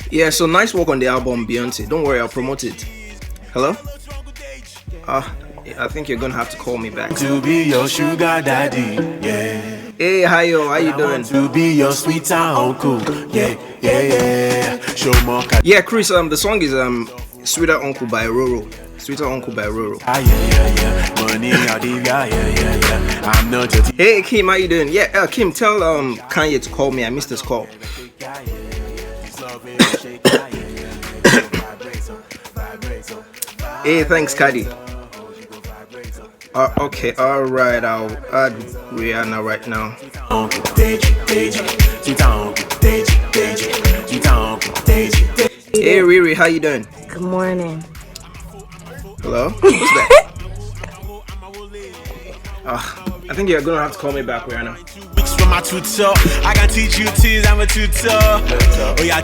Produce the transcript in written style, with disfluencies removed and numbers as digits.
Yeah, so nice work on the album, Beyonce. Don't worry, I'll promote it. Hello? I think you're gonna have to call me back. To be your sugar daddy, yeah. Hey, hi yo, how you doing? To be your sweet uncle, yeah, yeah, yeah. Show more. Yeah, Chris. The song is "Sweeter Uncle" by Roro. "Sweeter Uncle" by Roro. Yeah, yeah, yeah. Money, yeah, yeah, yeah. I'm not your Hey Kim, how you doing? Yeah, Kim, tell Kanye to call me. I missed his call. Hey, thanks, Caddy. Okay, alright, I'll add Rihanna right now. Hey Riri, how you doing? Good morning. Hello? Who's that? I think you're gonna have to call me back, Rihanna. From my tutor, I can teach you things, I'm a tutor. Oh yeah,